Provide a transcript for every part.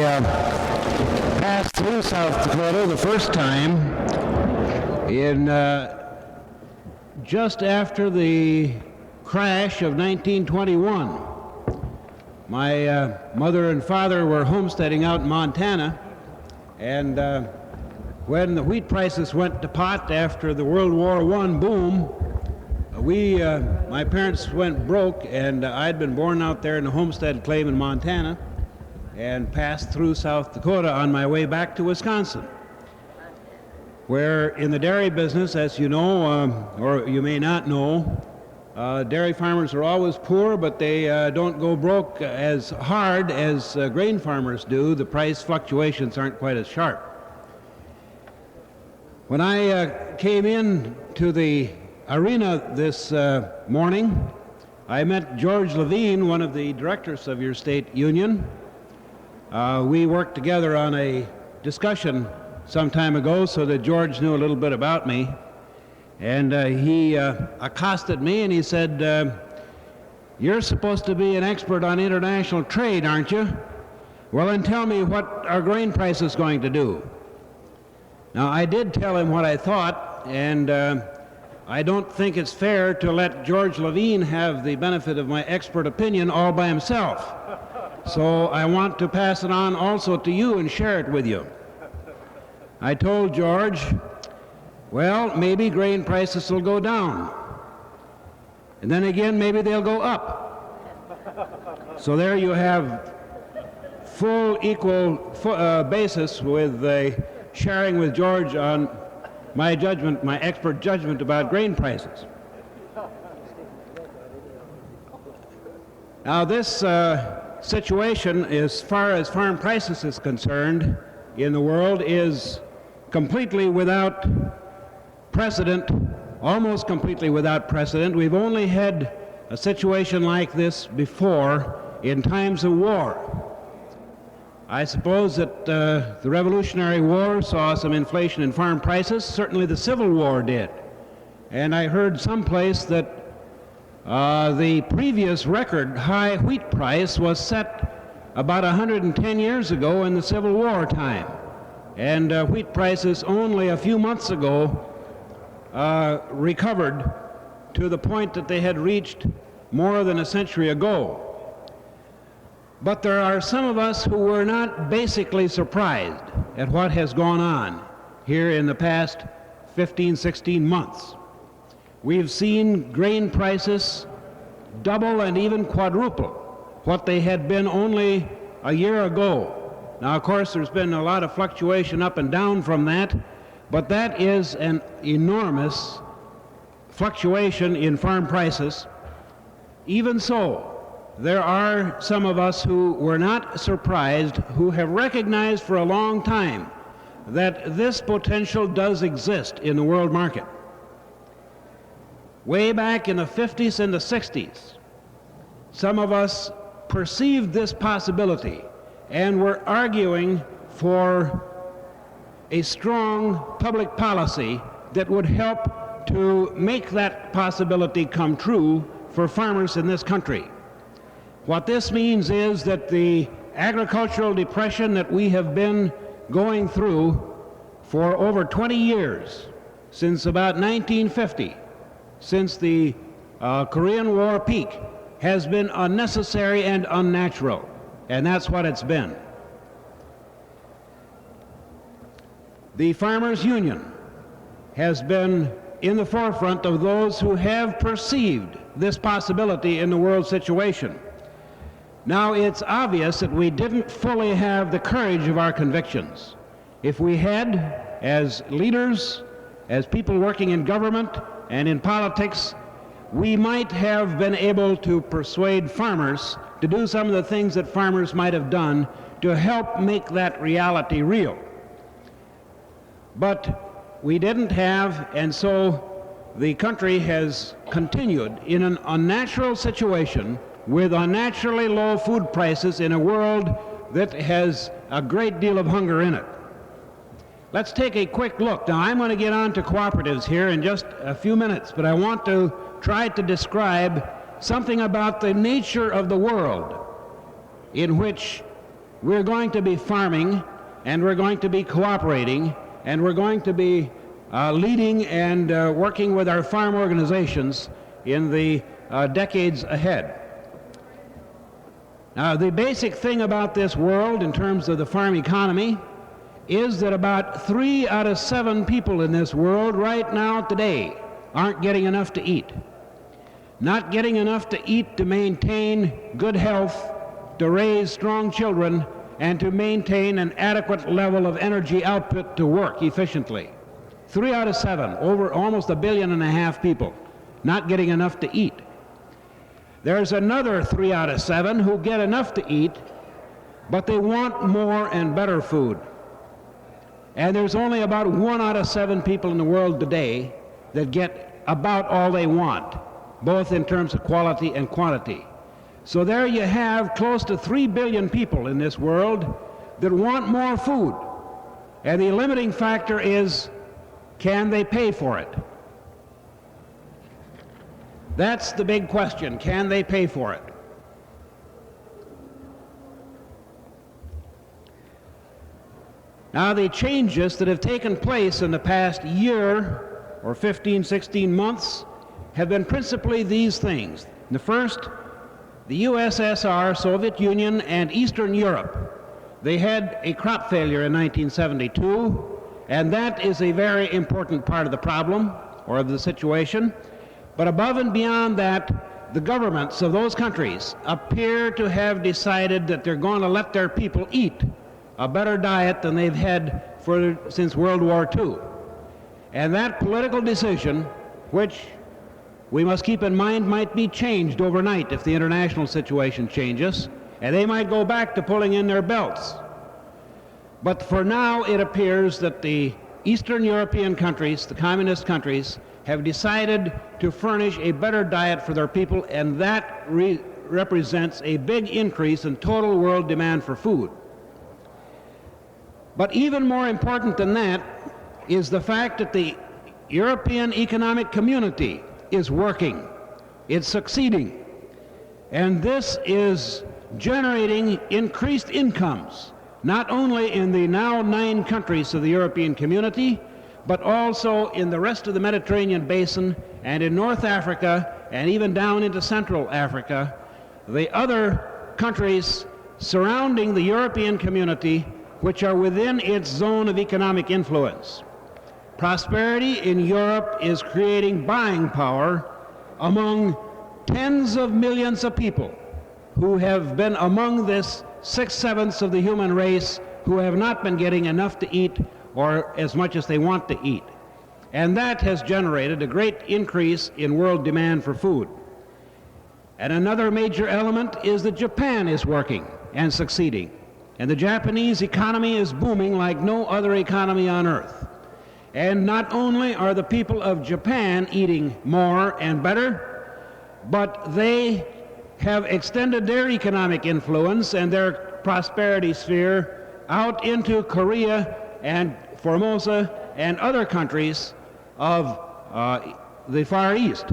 passed through South Dakota the first time in just after the crash of 1921. My mother and father were homesteading out in Montana, and when the wheat prices went to pot after the World War I boom, my parents went broke, and I'd been born out there in the homestead claim in Montana and passed through South Dakota on my way back to Wisconsin, where in the dairy business, as you know, or you may not know, dairy farmers are always poor, but they don't go broke as hard as grain farmers do. The price fluctuations aren't quite as sharp. When I came in to the arena this morning, I met George Levine, one of the directors of your state union. We worked together on a discussion some time ago so that George knew a little bit about me. And he accosted me and he said, "You're supposed to be an expert on international trade, aren't you? Well, then tell me what our grain price is going to do." Now, I did tell him what I thought, and I don't think it's fair to let George Levine have the benefit of my expert opinion all by himself. So I want to pass it on also to you and share it with you. I told George, well, maybe grain prices will go down. And then again, maybe they'll go up. So there you have full equal basis with sharing with George on my judgment, my expert judgment about grain prices. Now this situation, as far as farm prices is concerned in the world, is completely without precedent, almost completely without precedent. We've only had a situation like this before in times of war. I suppose that the Revolutionary War saw some inflation in farm prices. Certainly the Civil War did. And I heard someplace that the previous record high wheat price was set about 110 years ago in the Civil War time. And wheat prices only a few months ago recovered to the point that they had reached more than a century ago. But there are some of us who were not basically surprised at what has gone on here in the past 15, 16 months. We've seen grain prices double and even quadruple what they had been only a year ago. Now, of course, there's been a lot of fluctuation up and down from that, but that is an enormous fluctuation in farm prices. Even so, there are some of us who were not surprised, who have recognized for a long time that this potential does exist in the world market. Way back in the 50s and the 60s, some of us perceived this possibility and were arguing for a strong public policy that would help to make that possibility come true for farmers in this country. What this means is that the agricultural depression that we have been going through for over 20 years, since about 1950, since the Korean War peak, has been unnecessary and unnatural, and that's what it's been. The Farmers Union has been in the forefront of those who have perceived this possibility in the world situation. Now, it's obvious that we didn't fully have the courage of our convictions. If we had, as leaders, as people working in government and in politics, we might have been able to persuade farmers to do some of the things that farmers might have done to help make that reality real. But we didn't have, and so the country has continued in an unnatural situation with unnaturally low food prices in a world that has a great deal of hunger in it. Let's take a quick look. Now, I'm going to get on to cooperatives here in just a few minutes, but I want to try to describe something about the nature of the world in which we're going to be farming, and we're going to be cooperating, and we're going to be leading and working with our farm organizations in the decades ahead. Now, the basic thing about this world in terms of the farm economy is that about 3 out of 7 people in this world right now today aren't getting enough to eat. Not getting enough to eat to maintain good health, to raise strong children, and to maintain an adequate level of energy output to work efficiently. 3 out of 7, over almost 1.5 billion people, not getting enough to eat. There's another 3 out of 7 who get enough to eat, but they want more and better food. And there's only about 1 out of 7 people in the world today that get about all they want, both in terms of quality and quantity. So there you have close to 3 billion people in this world that want more food. And the limiting factor is, can they pay for it? That's the big question. Can they pay for it? Now, the changes that have taken place in the past year or 15, 16 months have been principally these things. The first, the USSR, Soviet Union, and Eastern Europe, they had a crop failure in 1972, and that is a very important part of the problem or of the situation. But above and beyond that, the governments of those countries appear to have decided that they're going to let their people eat a better diet than they've had since World War II. And that political decision, which we must keep in mind might be changed overnight if the international situation changes, and they might go back to pulling in their belts. But for now, it appears that the Eastern European countries, the communist countries, have decided to furnish a better diet for their people, and that represents a big increase in total world demand for food. But even more important than that is the fact that the European Economic Community is working. It's succeeding. And this is generating increased incomes, not only in the now 9 countries of the European Community, but also in the rest of the Mediterranean basin and in North Africa and even down into Central Africa, the other countries surrounding the European Community which are within its zone of economic influence. Prosperity in Europe is creating buying power among tens of millions of people who have been among this 6/7 of the human race who have not been getting enough to eat or as much as they want to eat. And that has generated a great increase in world demand for food. And another major element is that Japan is working and succeeding. And the Japanese economy is booming like no other economy on earth. And not only are the people of Japan eating more and better, but they have extended their economic influence and their prosperity sphere out into Korea and Formosa and other countries of the Far East.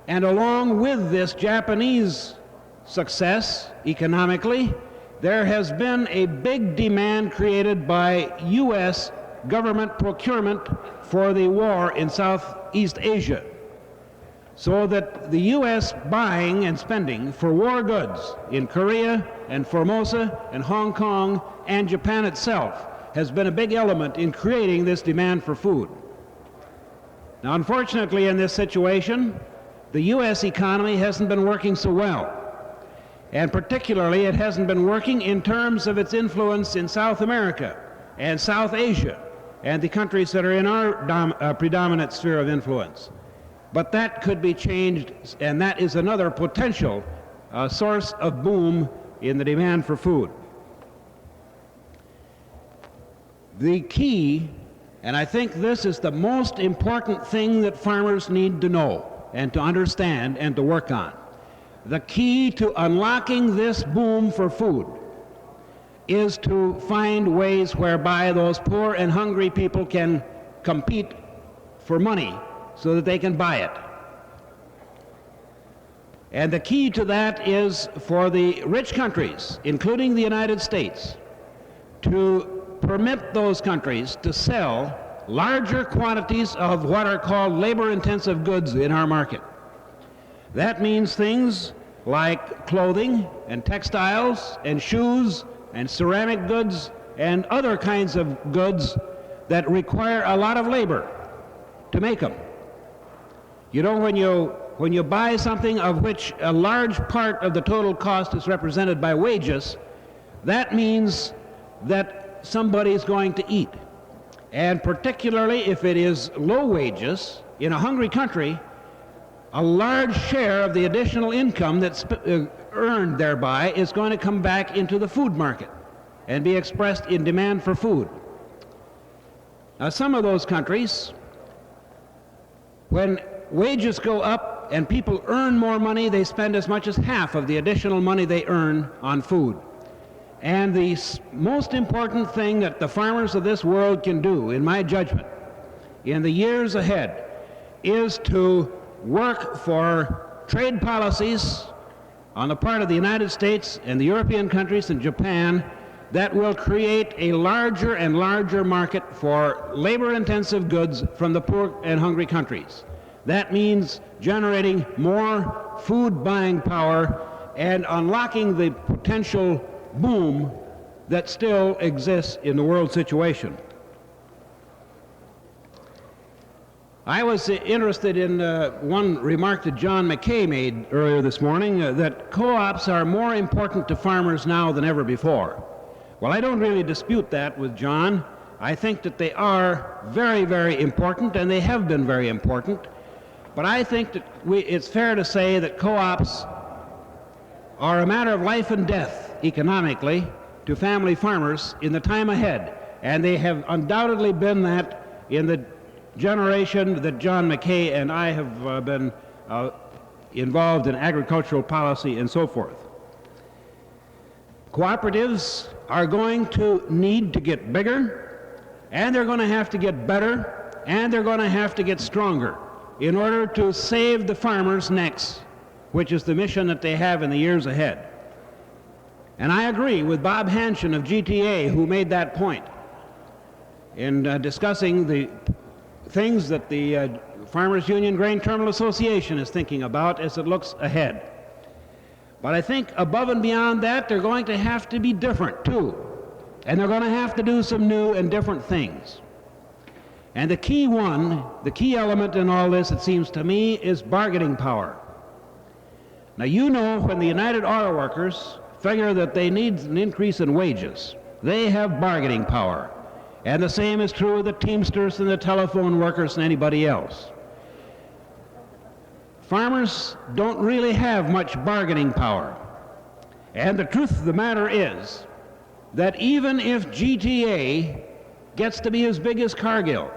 And along with this Japanese success economically, there has been a big demand created by U.S. government procurement for the war in Southeast Asia, so that the U.S. buying and spending for war goods in Korea and Formosa and Hong Kong and Japan itself has been a big element in creating this demand for food. Now, unfortunately, in this situation, the U.S. economy hasn't been working so well. And particularly, it hasn't been working in terms of its influence in South America and South Asia and the countries that are in our predominant sphere of influence. But that could be changed, and that is another potential source of boom in the demand for food. The key, and I think this is the most important thing that farmers need to know and to understand and to work on, the key to unlocking this boom for food is to find ways whereby those poor and hungry people can compete for money so that they can buy it. And the key to that is for the rich countries, including the United States, to permit those countries to sell larger quantities of what are called labor-intensive goods in our market. That means things like clothing and textiles and shoes and ceramic goods and other kinds of goods that require a lot of labor to make them. You know, when you buy something of which a large part of the total cost is represented by wages, that means that somebody's going to eat. And particularly if it is low wages, in a hungry country, a large share of the additional income that's earned thereby is going to come back into the food market and be expressed in demand for food. Now, some of those countries, when wages go up and people earn more money, they spend as much as half of the additional money they earn on food. And the most important thing that the farmers of this world can do, in my judgment, in the years ahead, is to work for trade policies on the part of the United States and the European countries and Japan that will create a larger and larger market for labor-intensive goods from the poor and hungry countries. That means generating more food buying power and unlocking the potential boom that still exists in the world situation. I was interested in one remark that John McHale made earlier this morning, that co-ops are more important to farmers now than ever before. Well, I don't really dispute that with John. I think that they are very, very important, and they have been very important. But I think that it's fair to say that co-ops are a matter of life and death economically to family farmers in the time ahead. And they have undoubtedly been that in the generation that John McHale and I have been involved in agricultural policy and so forth. Cooperatives are going to need to get bigger, and they're going to have to get better, and they're going to have to get stronger in order to save the farmers' necks, which is the mission that they have in the years ahead. And I agree with Bob Hanshin of GTA, who made that point in discussing the things that the Farmers Union Grain Terminal Association is thinking about as it looks ahead. But I think above and beyond that, they're going to have to be different too. And they're going to have to do some new and different things. And the key element in all this, it seems to me, is bargaining power. Now, you know, when the United Auto Workers figure that they need an increase in wages, they have bargaining power. And the same is true of the Teamsters and the telephone workers and anybody else. Farmers don't really have much bargaining power. And the truth of the matter is that even if GTA gets to be as big as Cargill,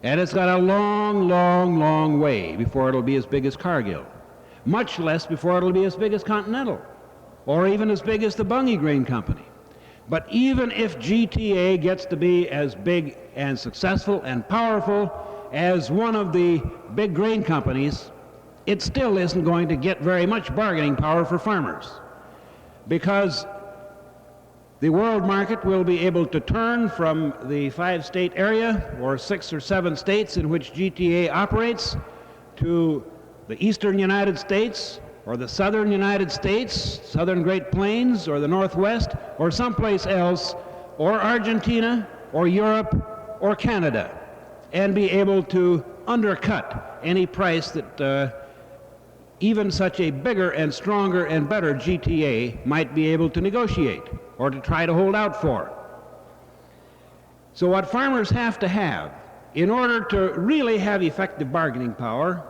and it's got a long, long, long way before it'll be as big as Cargill, much less before it'll be as big as Continental, or even as big as the Bunge Grain Company. But even if GTA gets to be as big and successful and powerful as one of the big grain companies, it still isn't going to get very much bargaining power for farmers, because the world market will be able to turn from the 5-state area, or 6 or 7 states in which GTA operates, to the eastern United States, or the southern United States, southern Great Plains, or the Northwest, or someplace else, or Argentina, or Europe, or Canada, and be able to undercut any price that even such a bigger and stronger and better GTA might be able to negotiate or to try to hold out for. So what farmers have to have, in order to really have effective bargaining power,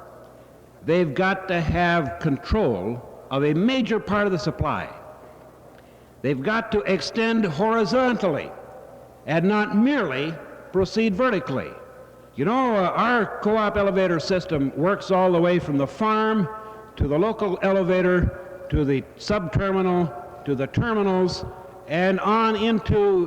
they've got to have control of a major part of the supply. They've got to extend horizontally and not merely proceed vertically. You know, our co-op elevator system works all the way from the farm to the local elevator to the sub-terminal to the terminals and on into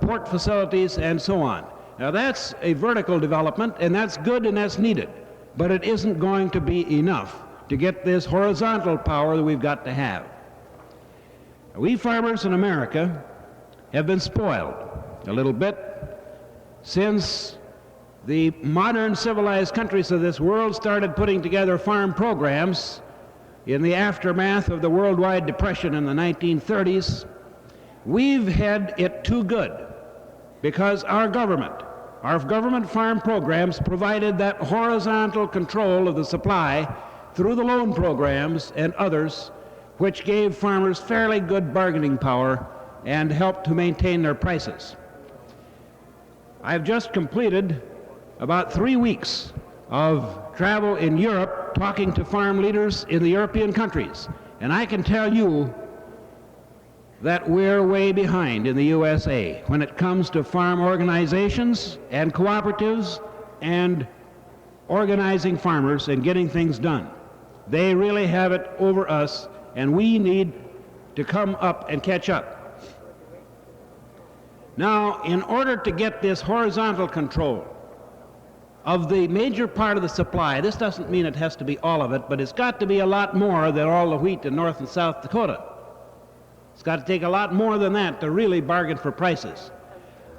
port facilities and so on. Now that's a vertical development, and that's good and that's needed, but it isn't going to be enough to get this horizontal power that we've got to have. We farmers in America have been spoiled a little bit since the modern civilized countries of this world started putting together farm programs in the aftermath of the worldwide depression in the 1930s. We've had it too good because our government farm programs provided that horizontal control of the supply through the loan programs and others, which gave farmers fairly good bargaining power and helped to maintain their prices. I've just completed about 3 weeks of travel in Europe talking to farm leaders in the European countries, and I can tell you that we're way behind in the USA when it comes to farm organizations and cooperatives and organizing farmers and getting things done. They really have it over us, and we need to come up and catch up. Now, in order to get this horizontal control of the major part of the supply, this doesn't mean it has to be all of it, but it's got to be a lot more than all the wheat in North and South Dakota. It's got to take a lot more than that to really bargain for prices.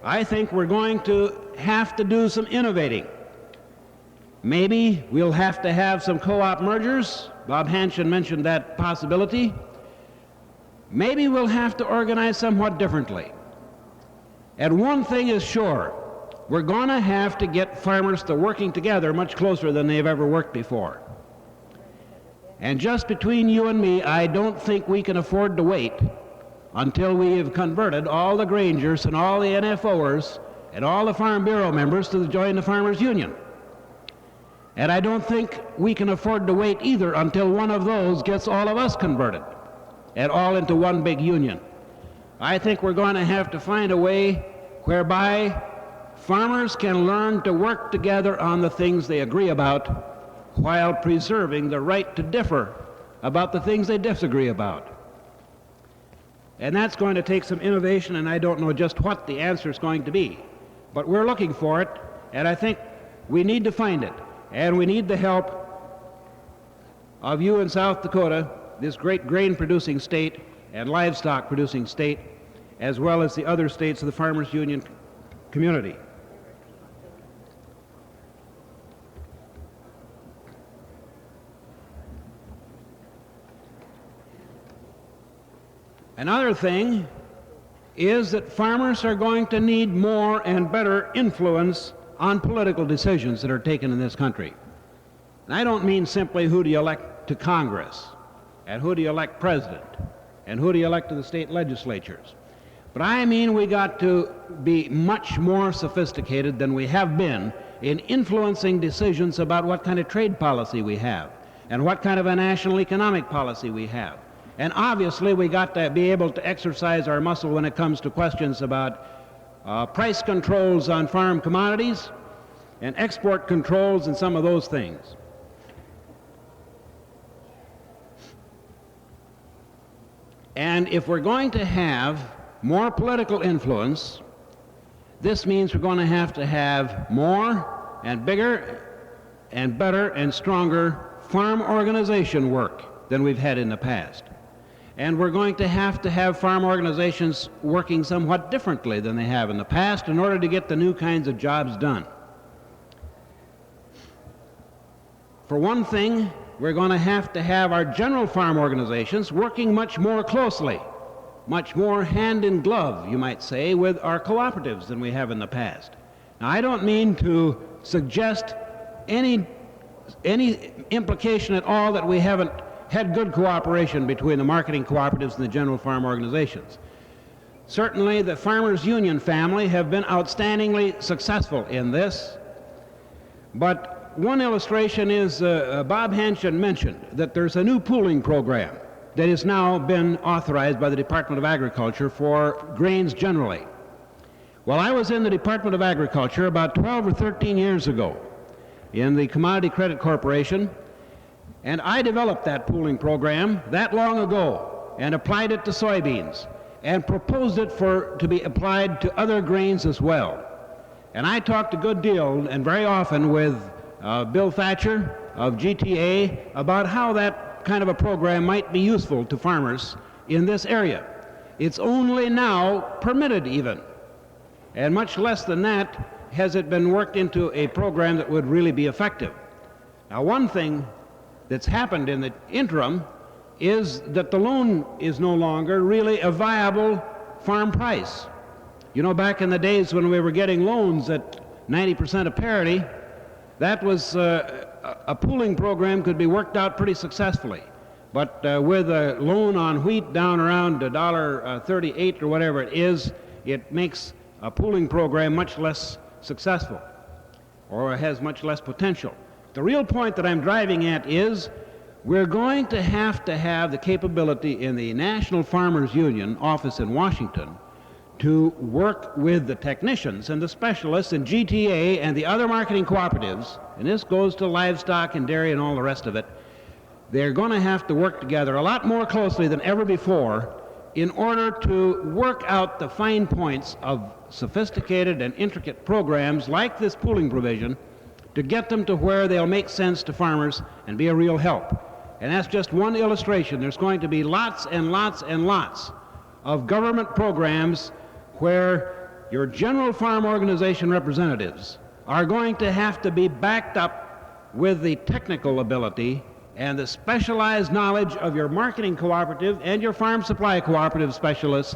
I think we're going to have to do some innovating. Maybe we'll have to have some co-op mergers. Bob Hanshin mentioned that possibility. Maybe we'll have to organize somewhat differently. And one thing is sure, we're going to have to get farmers to working together much closer than they've ever worked before. And just between you and me, I don't think we can afford to wait until we have converted all the Grangers and all the NFOers and all the Farm Bureau members to join the Farmers Union. And I don't think we can afford to wait either until one of those gets all of us converted and all into one big union. I think we're going to have to find a way whereby farmers can learn to work together on the things they agree about while preserving the right to differ about the things they disagree about. And that's going to take some innovation, and I don't know just what the answer is going to be. But we're looking for it, and I think we need to find it. And we need the help of you in South Dakota, this great grain-producing state and livestock-producing state, as well as the other states of the Farmers Union community. Another thing is that farmers are going to need more and better influence on political decisions that are taken in this country. And I don't mean simply who do you elect to Congress, and who do you elect president, and who do you elect to the state legislatures. But I mean we got to be much more sophisticated than we have been in influencing decisions about what kind of trade policy we have, and what kind of a national economic policy we have. And obviously we got to be able to exercise our muscle when it comes to questions about price controls on farm commodities and export controls and some of those things. And if we're going to have more political influence, this means we're going to have more and bigger and better and stronger farm organization work than we've had in the past. And we're going to have farm organizations working somewhat differently than they have in the past in order to get the new kinds of jobs done. For one thing, we're going to have our general farm organizations working much more closely, much more hand in glove, you might say, with our cooperatives than we have in the past. Now, I don't mean to suggest any implication at all that we haven't had good cooperation between the marketing cooperatives and the general farm organizations. Certainly the Farmers Union family have been outstandingly successful in this, but one illustration is Bob Hanshin mentioned that there's a new pooling program that has now been authorized by the Department of Agriculture for grains generally. Well, I was in the Department of Agriculture about 12 or 13 years ago in the Commodity Credit Corporation, and I developed that pooling program that long ago and applied it to soybeans and proposed it to be applied to other grains as well. And I talked a good deal and very often with Bill Thatcher of GTA about how that kind of a program might be useful to farmers in this area. It's only now permitted even, and much less than that has it been worked into a program that would really be effective. Now, one thing that's happened in the interim is that the loan is no longer really a viable farm price. You know, back in the days when we were getting loans at 90% of parity, that was a pooling program could be worked out pretty successfully. But with a loan on wheat down around $1.38 or whatever it is, it makes a pooling program much less successful, or has much less potential. The real point that I'm driving at is we're going to have the capability in the National Farmers Union office in Washington to work with the technicians and the specialists in GTA and the other marketing cooperatives, and this goes to livestock and dairy and all the rest of it. They're going to have to work together a lot more closely than ever before in order to work out the fine points of sophisticated and intricate programs like this pooling provision to get them to where they'll make sense to farmers and be a real help. And that's just one illustration. There's going to be lots and lots and lots of government programs where your general farm organization representatives are going to have to be backed up with the technical ability and the specialized knowledge of your marketing cooperative and your farm supply cooperative specialists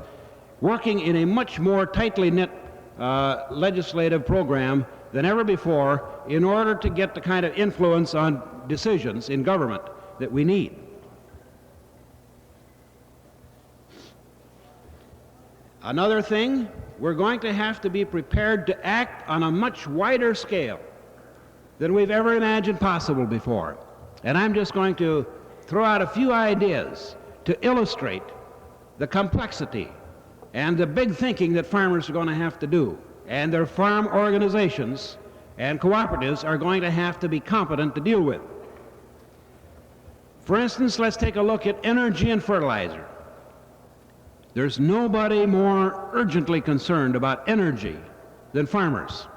working in a much more tightly knit legislative program than ever before in order to get the kind of influence on decisions in government that we need. Another thing, we're going to have to be prepared to act on a much wider scale than we've ever imagined possible before. And I'm just going to throw out a few ideas to illustrate the complexity and the big thinking that farmers are going to have to do, and their farm organizations and cooperatives are going to have to be competent to deal with. For instance, let's take a look at energy and fertilizer. There's nobody more urgently concerned about energy than farmers.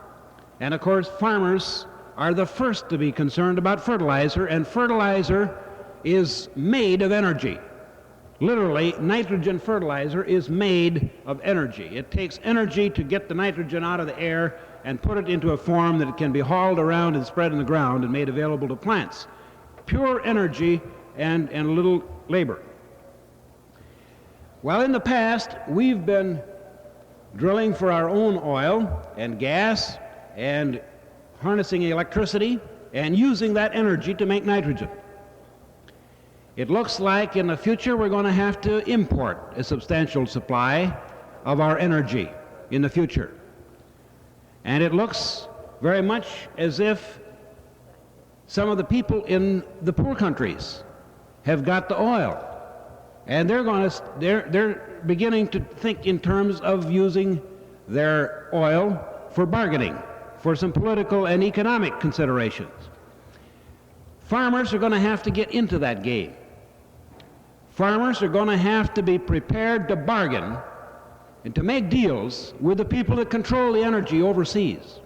And of course, farmers are the first to be concerned about fertilizer, and fertilizer is made of energy. Literally, nitrogen fertilizer is made of energy. It takes energy to get the nitrogen out of the air and put it into a form that it can be hauled around and spread in the ground and made available to plants. Pure energy and little labor. Well, in the past, we've been drilling for our own oil and gas and harnessing electricity and using that energy to make nitrogen. It looks like in the future we're going to have to import a substantial supply of our energy in the future. And it looks very much as if some of the people in the poor countries have got the oil, and they're beginning to think in terms of using their oil for bargaining, for some political and economic considerations. Farmers are going to have to get into that game. Farmers are going to have to be prepared to bargain and to make deals with the people that control the energy overseas.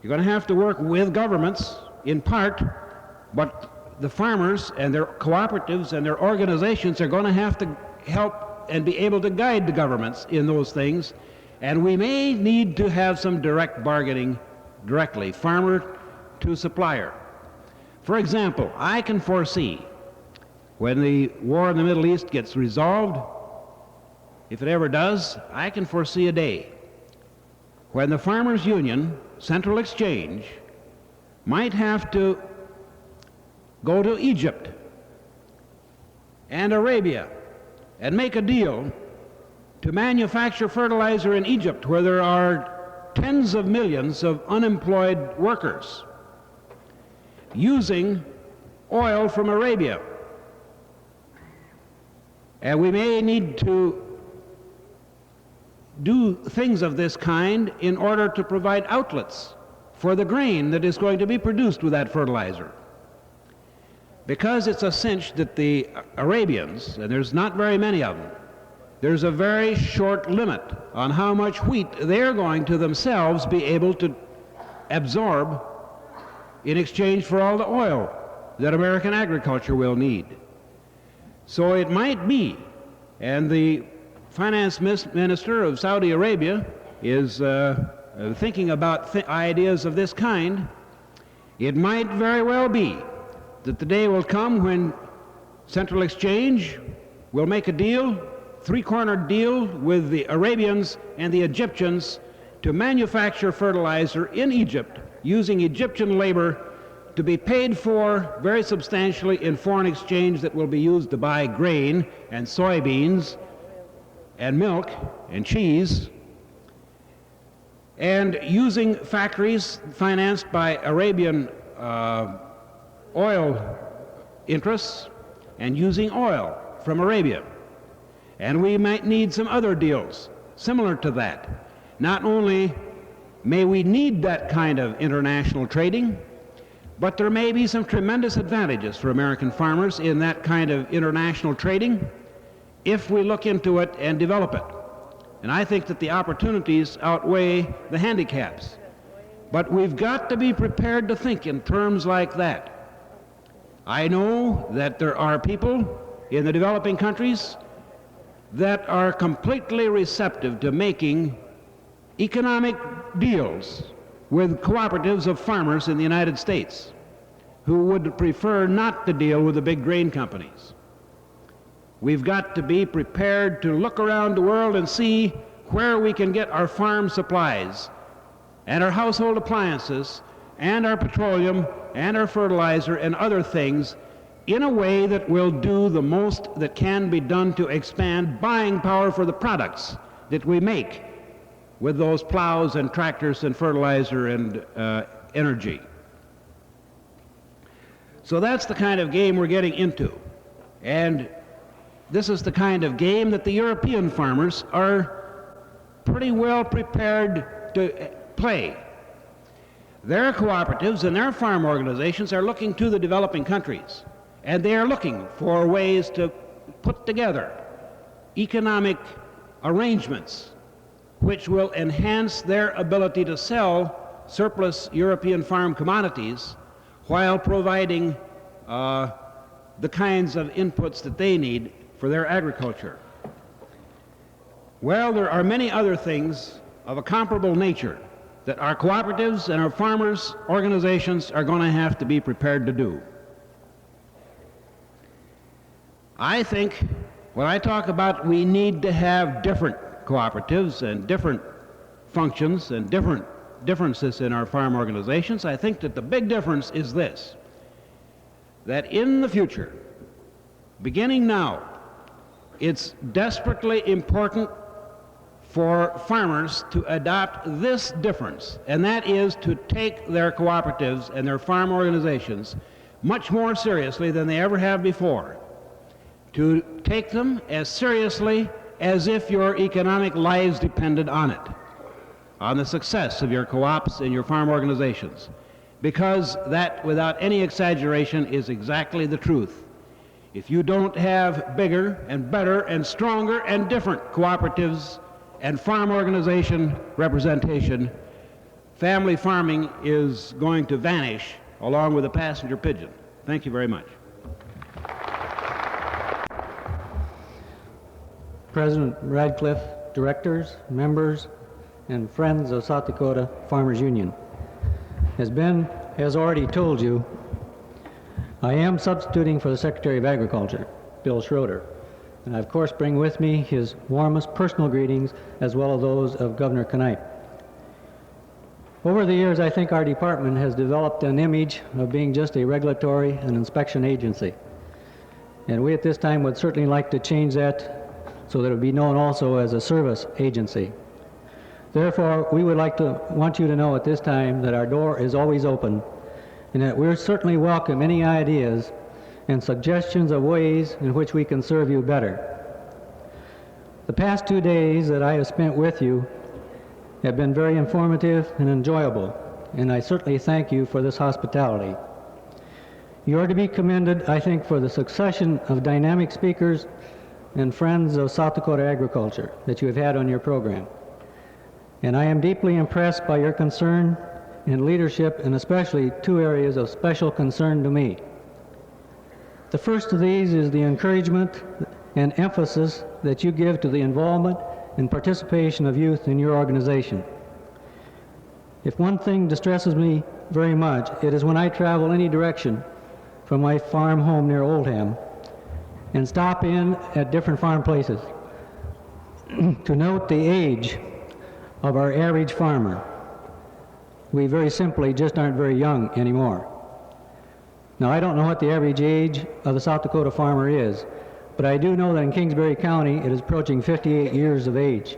You're going to have to work with governments in part, but the farmers and their cooperatives and their organizations are going to have to help and be able to guide the governments in those things, and we may need to have some direct bargaining directly, farmer to supplier. For example, I can foresee when the war in the Middle East gets resolved, if it ever does, I can foresee a day when the Farmers Union Central Exchange might have to go to Egypt and Arabia and make a deal to manufacture fertilizer in Egypt, where there are tens of millions of unemployed workers, using oil from Arabia. And we may need to do things of this kind in order to provide outlets for the grain that is going to be produced with that fertilizer. Because it's a cinch that the Arabians, and there's not very many of them, there's a very short limit on how much wheat they're going to themselves be able to absorb in exchange for all the oil that American agriculture will need. So it might be, and the finance minister of Saudi Arabia is thinking about ideas of this kind, it might very well be that the day will come when Central Exchange will make a deal, three-cornered deal with the Arabians and the Egyptians to manufacture fertilizer in Egypt using Egyptian labor to be paid for very substantially in foreign exchange that will be used to buy grain and soybeans and milk and cheese, and using factories financed by Arabian oil interests and using oil from Arabia. And we might need some other deals similar to that. Not only may we need that kind of international trading, but there may be some tremendous advantages for American farmers in that kind of international trading if we look into it and develop it. And I think that the opportunities outweigh the handicaps. But we've got to be prepared to think in terms like that. I know that there are people in the developing countries that are completely receptive to making economic deals with cooperatives of farmers in the United States who would prefer not to deal with the big grain companies. We've got to be prepared to look around the world and see where we can get our farm supplies and our household appliances and our petroleum and our fertilizer and other things in a way that will do the most that can be done to expand buying power for the products that we make with those plows and tractors and fertilizer and energy. So that's the kind of game we're getting into. And this is the kind of game that the European farmers are pretty well prepared to play. Their cooperatives and their farm organizations are looking to the developing countries, and they are looking for ways to put together economic arrangements which will enhance their ability to sell surplus European farm commodities while providing the kinds of inputs that they need for their agriculture. Well, there are many other things of a comparable nature that our cooperatives and our farmers' organizations are going to have to be prepared to do. I think when I talk about we need to have different cooperatives and different functions and differences in our farm organizations, I think that the big difference is this, that in the future, beginning now, it's desperately important for farmers to adopt this difference, and that is to take their cooperatives and their farm organizations much more seriously than they ever have before, to take them as seriously as if your economic lives depended on it, on the success of your co-ops and your farm organizations, because that, without any exaggeration, is exactly the truth. If you don't have bigger and better and stronger and different cooperatives and farm organization representation, family farming is going to vanish along with the passenger pigeon. Thank you very much. President Radcliffe, directors, members, and friends of South Dakota Farmers Union. As Ben has already told you, I am substituting for the Secretary of Agriculture, Bill Schroeder, and I of course bring with me his warmest personal greetings as well as those of Governor Knipe. Over the years, I think our department has developed an image of being just a regulatory and inspection agency, and we at this time would certainly like to change that so that it would be known also as a service agency. Therefore, we would want you to know at this time that our door is always open and that we certainly welcome any ideas and suggestions of ways in which we can serve you better. The past 2 days that I have spent with you have been very informative and enjoyable, and I certainly thank you for this hospitality. You are to be commended, I think, for the succession of dynamic speakers and friends of South Dakota agriculture that you have had on your program. And I am deeply impressed by your concern and leadership in especially two areas of special concern to me. The first of these is the encouragement and emphasis that you give to the involvement and participation of youth in your organization. If one thing distresses me very much, it is when I travel any direction from my farm home near Oldham and stop in at different farm places to note the age of our average farmer. We very simply just aren't very young anymore. Now, I don't know what the average age of the South Dakota farmer is, but I do know that in Kingsbury County it is approaching 58 years of age.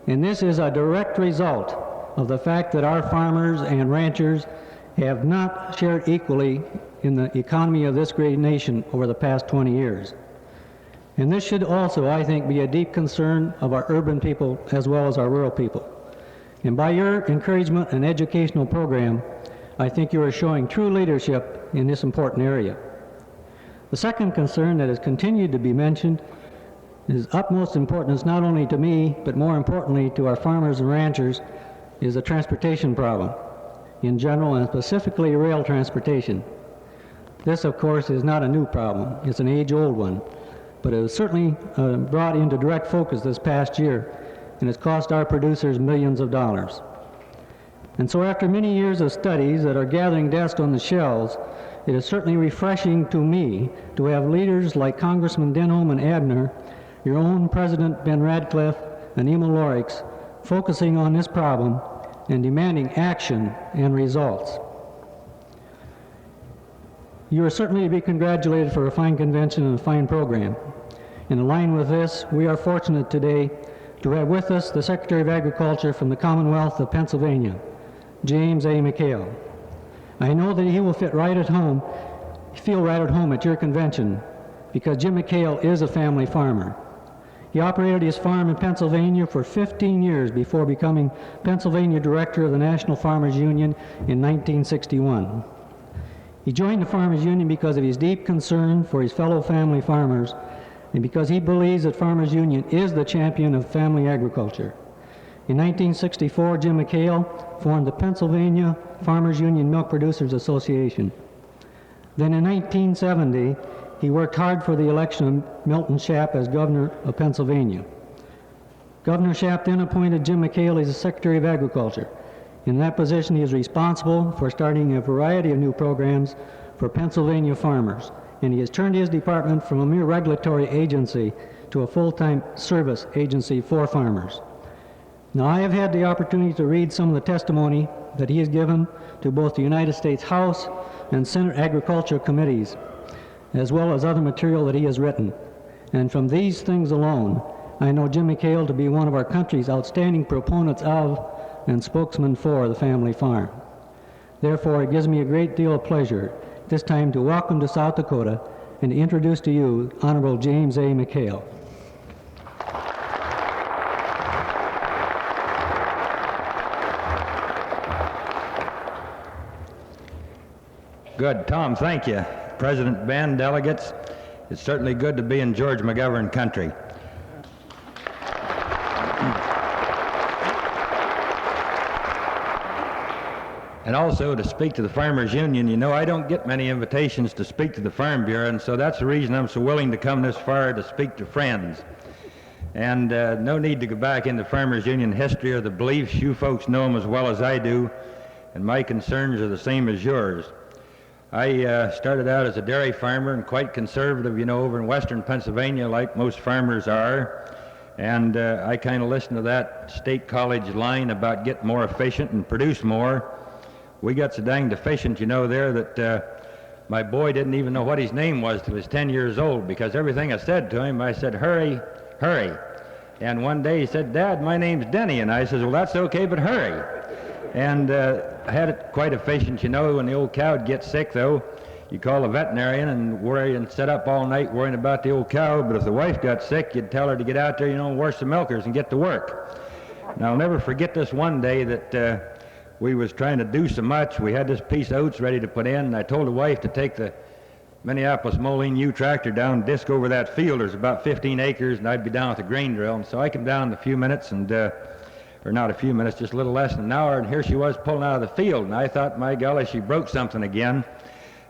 And this is a direct result of the fact that our farmers and ranchers have not shared equally in the economy of this great nation over the past 20 years. And this should also, I think, be a deep concern of our urban people as well as our rural people. And by your encouragement and educational program, I think you are showing true leadership in this important area. The second concern that has continued to be mentioned is utmost importance not only to me, but more importantly to our farmers and ranchers, is the transportation problem in general and specifically rail transportation. This, of course, is not a new problem. It's an age-old one, but it was certainly brought into direct focus this past year, and it's cost our producers millions of dollars. And so after many years of studies that are gathering dust on the shelves, it is certainly refreshing to me to have leaders like Congressman Denholm and Abner, your own President Ben Radcliffe, and Emil Lorix focusing on this problem and demanding action and results. You are certainly to be congratulated for a fine convention and a fine program. In line with this, we are fortunate today to have with us the Secretary of Agriculture from the Commonwealth of Pennsylvania, James A. McHale. I know that he will feel right at home at your convention because Jim McHale is a family farmer. He operated his farm in Pennsylvania for 15 years before becoming Pennsylvania Director of the National Farmers Union in 1961. He joined the Farmers Union because of his deep concern for his fellow family farmers and because he believes that Farmers Union is the champion of family agriculture. In 1964, Jim McHale formed the Pennsylvania Farmers Union Milk Producers Association. Then in 1970, he worked hard for the election of Milton Shapp as governor of Pennsylvania. Governor Shapp then appointed Jim McHale as the Secretary of Agriculture. In that position, he is responsible for starting a variety of new programs for Pennsylvania farmers, and he has turned his department from a mere regulatory agency to a full-time service agency for farmers. Now, I have had the opportunity to read some of the testimony that he has given to both the United States House and Senate Agriculture Committees, as well as other material that he has written. And from these things alone, I know Jim McHale to be one of our country's outstanding proponents of and spokesman for the family farm. Therefore, it gives me a great deal of pleasure this time to welcome to South Dakota and to introduce to you Honorable James A. McHale. Good. Tom, thank you. President Ben, delegates, it's certainly good to be in George McGovern country. And also to speak to the Farmers Union. You know, I don't get many invitations to speak to the Farm Bureau, and so that's the reason I'm so willing to come this far to speak to friends. And no need to go back into Farmers Union history or the beliefs. You folks know them as well as I do, and my concerns are the same as yours. I started out as a dairy farmer and quite conservative, you know, over in western Pennsylvania like most farmers are. And I kind of listened to that state college line about get more efficient and produce more. We got so dang deficient, you know, there that my boy didn't even know what his name was till he was 10 years old, because everything I said to him, I said, hurry, hurry. And one day he said, Dad, my name's Denny. And I says, well, that's okay, but hurry. And I had it quite efficient, you know. When the old cow would get sick, though, you call a veterinarian and worry and sit up all night worrying about the old cow. But if the wife got sick, you'd tell her to get out there, you know, and wash the milkers and get to work. And I'll never forget this one day that we was trying to do so much. We had this piece of oats ready to put in, and I told the wife to take the Minneapolis Moline U tractor down and disc over that field. There's about 15 acres, and I'd be down with the grain drill. And so I came down in a few minutes, and or not a few minutes, just a little less than an hour, and here she was pulling out of the field, and I thought, my golly, she broke something again.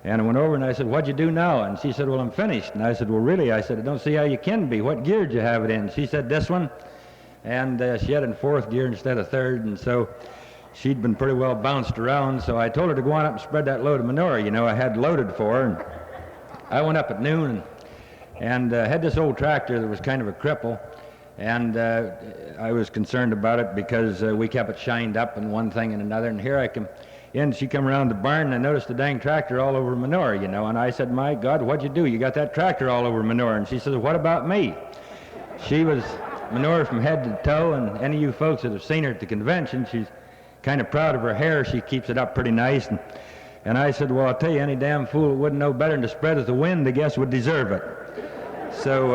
And I went over and I said, what'd you do now? And she said, well, I'm finished. And I said, well, really? I said, I don't see how you can be. What gear did you have it in? She said, this one. And she had it in 4th gear instead of 3rd, and so she'd been pretty well bounced around, so I told her to go on up and spread that load of manure, you know, I had loaded for her. And I went up at noon and had this old tractor that was kind of a cripple, and I was concerned about it because we kept it shined up and one thing and another, and here I come in, she come around the barn, and I noticed the dang tractor all over manure, you know, and I said, my God, what'd you do? You got that tractor all over manure. And she says, what about me? She was manure from head to toe, and any of you folks that have seen her at the convention, she's kind of proud of her hair. She keeps it up pretty nice. And I said, well, I'll tell you, any damn fool who wouldn't know better than to spread as the wind, I guess, would deserve it. So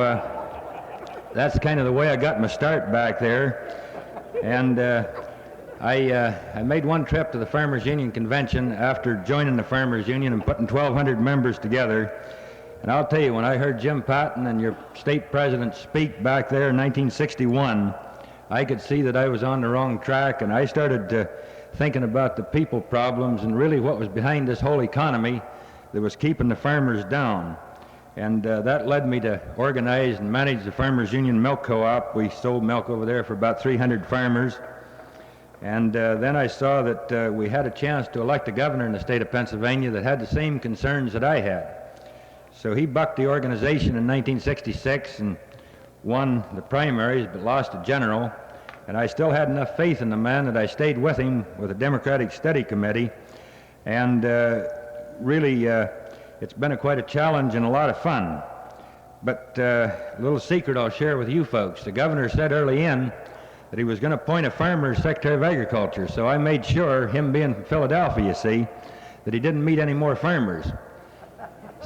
that's kind of the way I got my start back there. And I made one trip to the Farmers Union convention after joining the Farmers Union and putting 1,200 members together. And I'll tell you, when I heard Jim Patton and your state president speak back there in 1961, I could see that I was on the wrong track, and I started thinking about the people problems and really what was behind this whole economy that was keeping the farmers down. And that led me to organize and manage the Farmers Union Milk Co-op. We sold milk over there for about 300 farmers. And then I saw that we had a chance to elect a governor in the state of Pennsylvania that had the same concerns that I had. So he bucked the organization in 1966 and won the primaries but lost a general. And I still had enough faith in the man that I stayed with him with a Democratic Study Committee. And really, it's been quite a challenge and a lot of fun. But a little secret I'll share with you folks. The governor said early in that he was going to appoint a farmer as Secretary of Agriculture. So I made sure, him being from Philadelphia, you see, that he didn't meet any more farmers.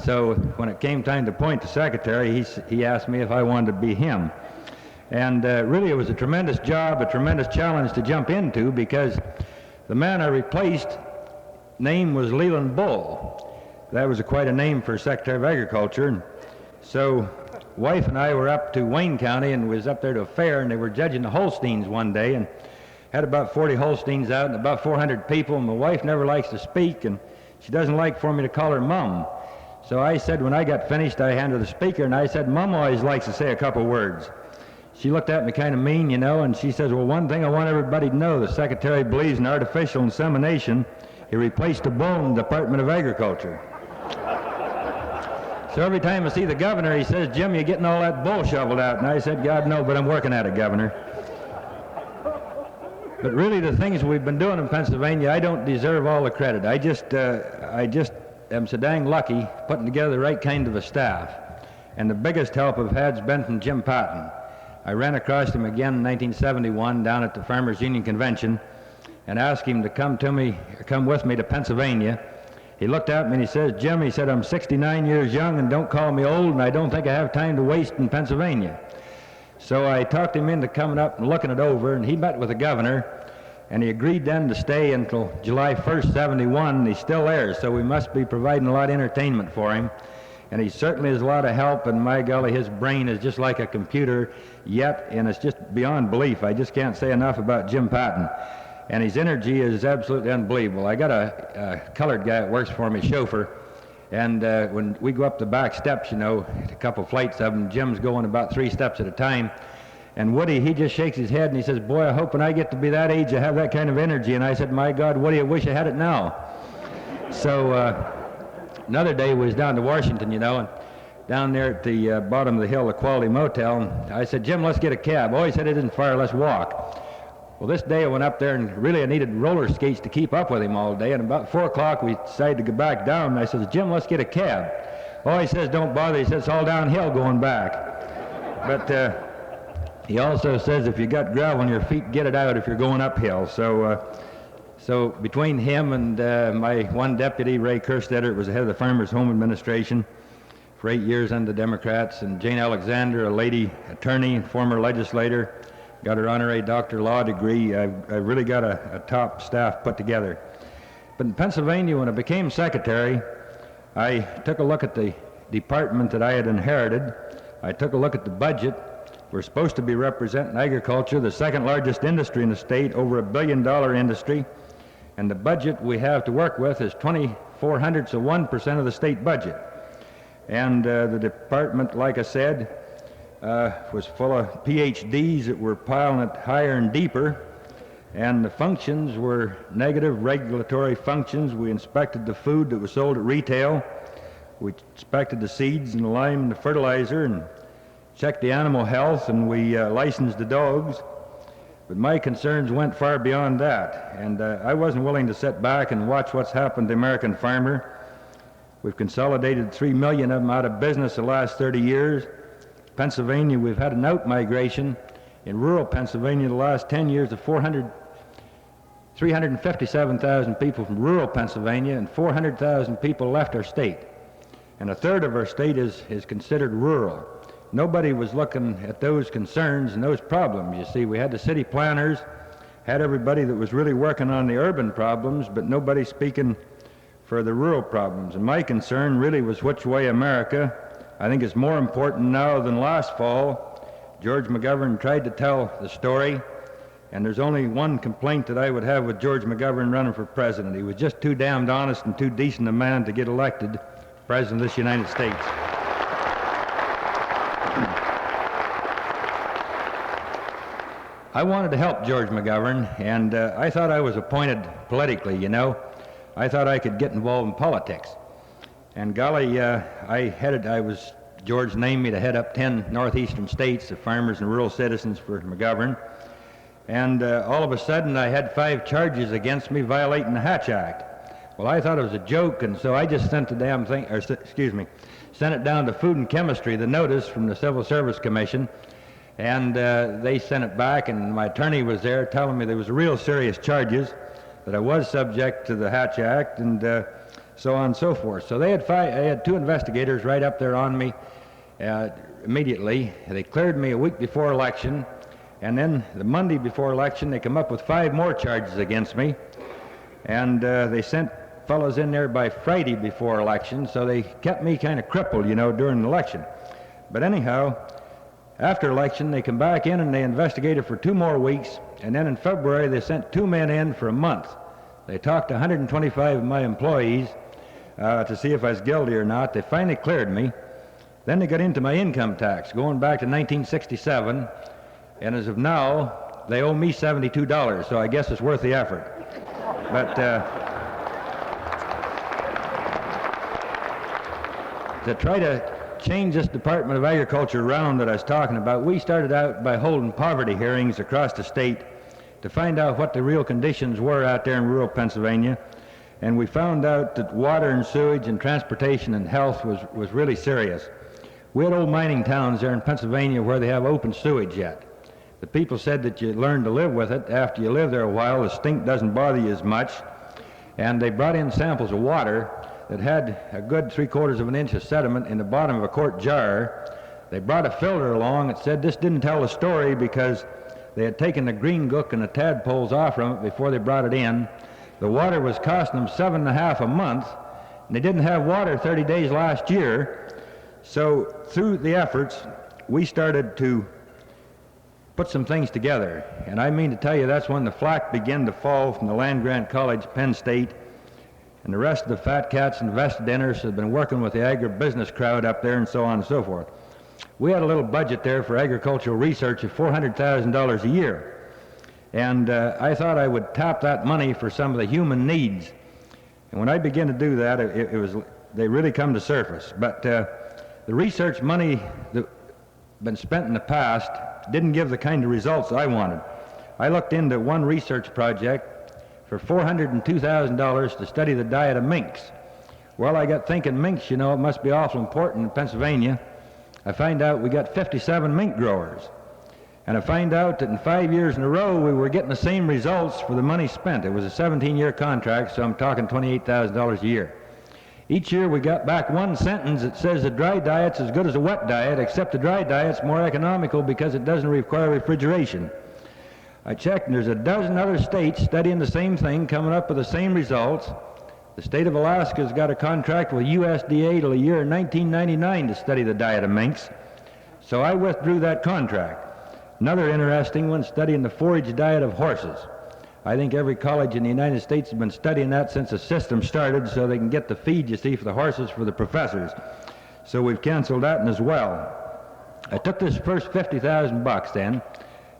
So when it came time to appoint the secretary, he asked me if I wanted to be him. And really it was a tremendous job, a tremendous challenge to jump into, because the man I replaced, name was Leland Bull. That was quite a name for Secretary of Agriculture. And so wife and I were up to Wayne County and was up there to a fair, and they were judging the Holsteins one day and had about 40 Holsteins out and about 400 people, and my wife never likes to speak, and she doesn't like for me to call her Mum. So I said, when I got finished, I handed her the speaker, and I said, Mum always likes to say a couple words. She looked at me kind of mean, you know, and she says, well, one thing I want everybody to know, the secretary believes in artificial insemination. He replaced a bull in the Department of Agriculture. So every time I see the governor, he says, Jim, you're getting all that bull shoveled out. And I said, God, no, but I'm working at it, Governor. But really, the things we've been doing in Pennsylvania, I don't deserve all the credit. I just am so dang lucky putting together the right kind of a staff. And the biggest help I've had has been from Jim Patton. I ran across him again in 1971 down at the Farmers Union Convention and asked him to come with me to Pennsylvania. He looked at me and he says, Jim, he said, I'm 69 years young and don't call me old, and I don't think I have time to waste in Pennsylvania. So I talked him into coming up and looking it over, and he met with the governor, and he agreed then to stay until July 1st, 71, and he's still there, so we must be providing a lot of entertainment for him. And he certainly is a lot of help, and my golly, his brain is just like a computer yet, and it's just beyond belief. I just can't say enough about Jim Patton. And his energy is absolutely unbelievable. I got a colored guy that works for me, chauffeur, and when we go up the back steps, you know, a couple flights of them, Jim's going about 3 steps at a time. And Woody, he just shakes his head and he says, boy, I hope when I get to be that age I have that kind of energy. And I said, my God, Woody, I wish I had it now. So another day we was down to Washington, you know, and down there at the bottom of the hill, the Quality Motel, and I said, Jim, let's get a cab. Oh, he said, it isn't far, let's walk. Well, this day I went up there, and really I needed roller skates to keep up with him all day, and about 4 o'clock we decided to go back down, and I said, Jim, let's get a cab. Oh, he says, don't bother. He says, it's all downhill going back. But he also says, if you got gravel on your feet, get it out if you're going uphill. So between him and my one deputy, Ray Kerstetter, was the head of the Farmers Home Administration for 8 years under the Democrats, and Jane Alexander, a lady attorney and former legislator, got her honorary doctor law degree. I really got a top staff put together. But in Pennsylvania, when I became secretary, I took a look at the department that I had inherited. I took a look at the budget, We're supposed to be representing agriculture, the second largest industry in the state, over $1 billion industry, and the budget we have to work with is 0.24% of the state budget. And the department, like I said, was full of PhDs that were piling it higher and deeper, and the functions were negative regulatory functions. We inspected the food that was sold at retail. We inspected the seeds and the lime and the fertilizer and checked the animal health, and we licensed the dogs. But my concerns went far beyond that, and I wasn't willing to sit back and watch what's happened to the American farmer. We've consolidated 3 million of them out of business the last 30 years. Pennsylvania, we've had an out-migration in rural Pennsylvania the last 10 years of 357,000 people from rural Pennsylvania, and 400,000 people left our state. And a third of our state is considered rural. Nobody was looking at those concerns and those problems. You see, we had the city planners, had everybody that was really working on the urban problems, but nobody speaking for the rural problems. And my concern really was which way America. I think it's more important now than last fall. George McGovern tried to tell the story, and there's only one complaint that I would have with George McGovern running for president. He was just too damned honest and too decent a man to get elected president of this United States. I wanted to help George McGovern, and I thought I was appointed politically, you know. I thought I could get involved in politics. And golly, George named me to head up 10 northeastern states of farmers and rural citizens for McGovern. And all of a sudden I had 5 charges against me violating the Hatch Act. Well, I thought it was a joke, and so I just sent the damn thing, sent it down to Food and Chemistry, the notice from the Civil Service Commission, and they sent it back, and my attorney was there telling me there was real serious charges, that I was subject to the Hatch Act, and so on and so forth. So they had 2 investigators right up there on me immediately. They cleared me a week before election, and then the Monday before election they come up with 5 more charges against me, and they sent fellows in there by Friday before election, so they kept me kind of crippled, you know, during the election. But anyhow, after election they come back in and they investigated for 2 more weeks, and then in February they sent 2 men in for a month. They talked to 125 of my employees to see if I was guilty or not. They finally cleared me. Then they got into my income tax going back to 1967, and as of now they owe me $72, so I guess it's worth the effort. But to try to change this Department of Agriculture around that I was talking about, we started out by holding poverty hearings across the state to find out what the real conditions were out there in rural Pennsylvania, and we found out that water and sewage and transportation and health was really serious. We had old mining towns there in Pennsylvania where they have open sewage yet. The people said that you learn to live with it. After you live there a while, the stink doesn't bother you as much, and they brought in samples of water that had a good 3/4 of an inch of sediment in the bottom of a quart jar. They brought a filter along that said this didn't tell the story because they had taken the green gook and the tadpoles off from it before they brought it in. The water was costing them $7.50 a month, and they didn't have water 30 days last year. So through the efforts, we started to put some things together, and I mean to tell you that's when the flack began to fall from the land-grant college, Penn State, and the rest of the fat cats and vested interests have been working with the agribusiness crowd up there and so on and so forth. We had a little budget there for agricultural research of $400,000 a year, and I thought I would tap that money for some of the human needs. And when I began to do that, they really come to surface. But the research money that been spent in the past didn't give the kind of results I wanted. I looked into one research project for $402,000 to study the diet of minks. Well, I got thinking, minks, you know, it must be awful important in Pennsylvania. I find out we got 57 mink growers. And I find out that in 5 years in a row we were getting the same results for the money spent. It was a 17-year contract, so I'm talking $28,000 a year. Each year we got back one sentence that says the dry diet's as good as a wet diet, except the dry diet's more economical because it doesn't require refrigeration. I checked, and there's a dozen other states studying the same thing, coming up with the same results. The state of Alaska's got a contract with USDA till the year 1999 to study the diet of minks. So I withdrew that contract. Another interesting one, studying the forage diet of horses. I think every college in the United States has been studying that since the system started so they can get the feed, you see, for the horses for the professors. So we've canceled that one as well. I took this first $50,000 then,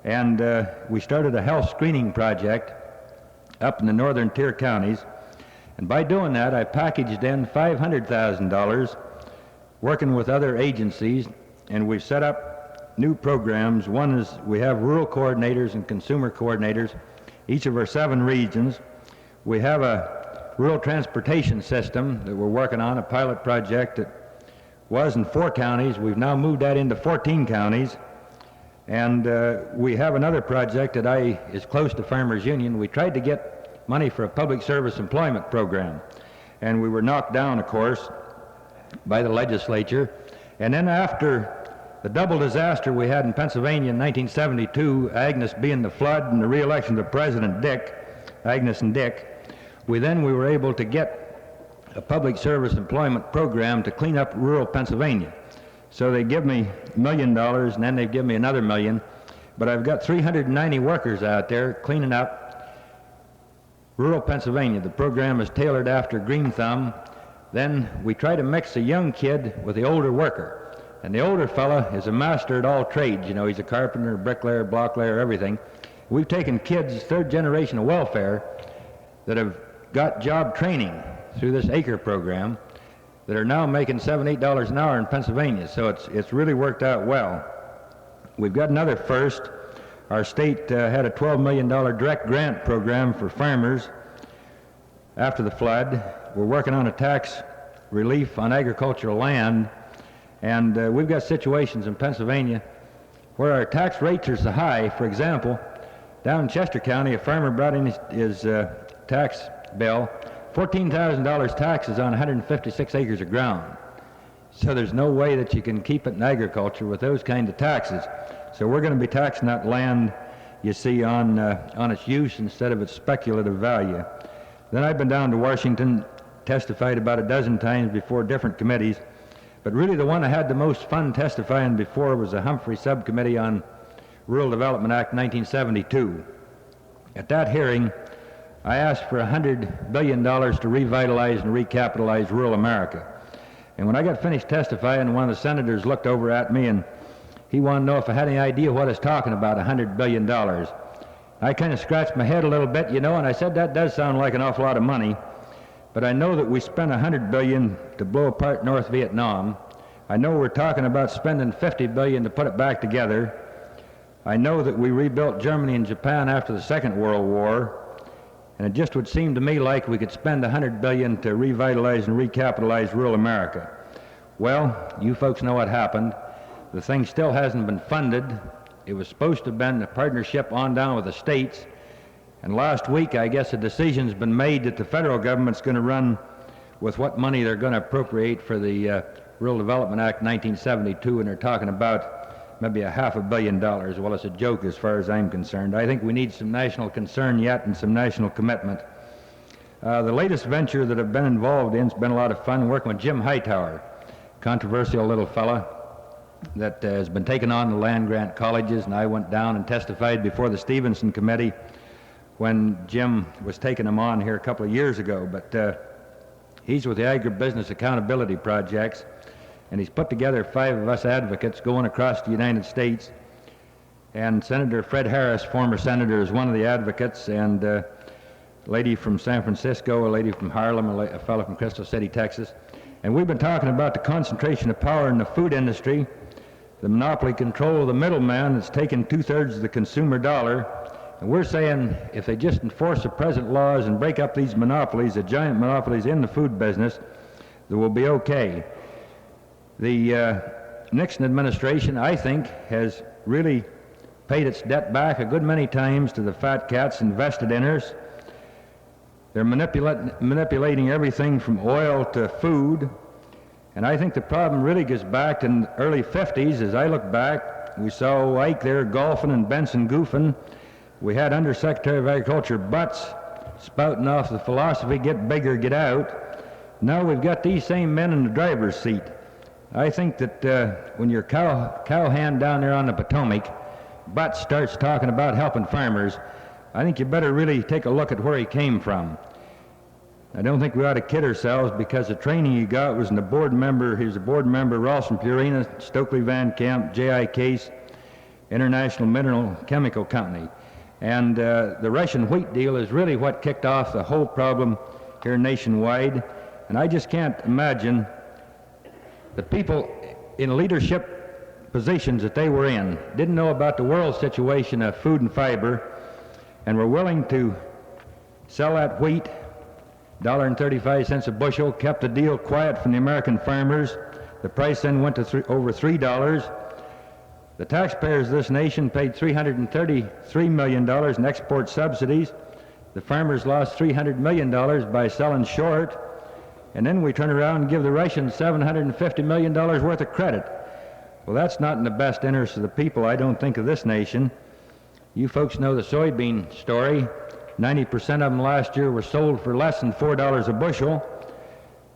and we started a health screening project up in the northern tier counties. And by doing that, I packaged in $500,000 working with other agencies, and we've set up new programs. One is we have rural coordinators and consumer coordinators, each of our 7 regions. We have a rural transportation system that we're working on, a pilot project that was in 4 counties. We've now moved that into 14 counties. And we have another project that is close to Farmers Union. We tried to get money for a public service employment program, and we were knocked down, of course, by the legislature. And then after the double disaster we had in Pennsylvania in 1972, Agnes being the flood and the re-election of President Dick, Agnes and Dick, we were able to get a public service employment program to clean up rural Pennsylvania. So they give me $1 million, and then they give me another $1 million. But I've got 390 workers out there cleaning up rural Pennsylvania. The program is tailored after Green Thumb. Then we try to mix a young kid with the older worker. And the older fella is a master at all trades. You know, he's a carpenter, bricklayer, block layer, everything. We've taken kids, 3rd generation of welfare, that have got job training through this acre program, that are now making $7, $8 an hour in Pennsylvania. So it's really worked out well. We've got another first. Our state had a $12 million direct grant program for farmers after the flood. We're working on a tax relief on agricultural land, and we've got situations in Pennsylvania where our tax rates are so high. For example, down in Chester County, a farmer brought in his tax bill, $14,000 taxes on 156 acres of ground. So there's no way that you can keep it in agriculture with those kind of taxes. So we're going to be taxing that land, you see, on its use instead of its speculative value. Then I've been down to Washington, testified about a dozen times before different committees, but really the one I had the most fun testifying before was the Humphrey Subcommittee on Rural Development Act 1972. At that hearing, I asked for $100 billion to revitalize and recapitalize rural America. And when I got finished testifying, one of the senators looked over at me and he wanted to know if I had any idea what I was talking about, $100 billion. I kind of scratched my head a little bit, you know, and I said that does sound like an awful lot of money, but I know that we spent $100 billion to blow apart North Vietnam. I know we're talking about spending $50 billion to put it back together. I know that we rebuilt Germany and Japan after the Second World War. And it just would seem to me like we could spend $100 billion to revitalize and recapitalize rural America. Well, you folks know what happened. The thing still hasn't been funded. It was supposed to have been a partnership on down with the states. And last week, I guess a decision's been made that the federal government's going to run with what money they're going to appropriate for the Rural Development Act 1972, and they're talking about maybe $500 million. Well, it's a joke as far as I'm concerned. I think we need some national concern yet and some national commitment. The latest venture that I've been involved in has been a lot of fun, working with Jim Hightower, controversial little fella that has been taking on the land-grant colleges, and I went down and testified before the Stevenson Committee when Jim was taking them on here a couple of years ago. But he's with the Agribusiness Accountability Projects, and he's put together 5 of us advocates going across the United States. And Senator Fred Harris, former senator, is one of the advocates, and a lady from San Francisco, a lady from Harlem, a fellow from Crystal City, Texas. And we've been talking about the concentration of power in the food industry, the monopoly control of the middleman that's taken 2/3 of the consumer dollar. And we're saying if they just enforce the present laws and break up these monopolies, the giant monopolies in the food business, that will be okay. The Nixon administration, I think, has really paid its debt back a good many times to the fat cats invested in us. They're manipulating everything from oil to food. And I think the problem really goes back to the early 50s. As I look back, we saw Ike there golfing and Benson goofing. We had Undersecretary of Agriculture Butts spouting off the philosophy, get bigger, get out. Now we've got these same men in the driver's seat. I think that when your cowhand down there on the Potomac, Butts, starts talking about helping farmers, I think you better really take a look at where he came from. I don't think we ought to kid ourselves, because the training he got was in he was a board member, Ralston Purina, Stokely Van Camp, J.I. Case, International Mineral Chemical Company. And the Russian wheat deal is really what kicked off the whole problem here nationwide. And I just can't imagine the people in leadership positions that they were in didn't know about the world situation of food and fiber, and were willing to sell that wheat $1.35 a bushel, kept the deal quiet from the American farmers. The price then went to over $3. The taxpayers of this nation paid $333 million in export subsidies. The farmers lost $300 million by selling short. And then we turn around and give the Russians $750 million worth of credit. Well, that's not in the best interest of the people, I don't think, of this nation. You folks know the soybean story. 90% of them last year were sold for less than $4 a bushel.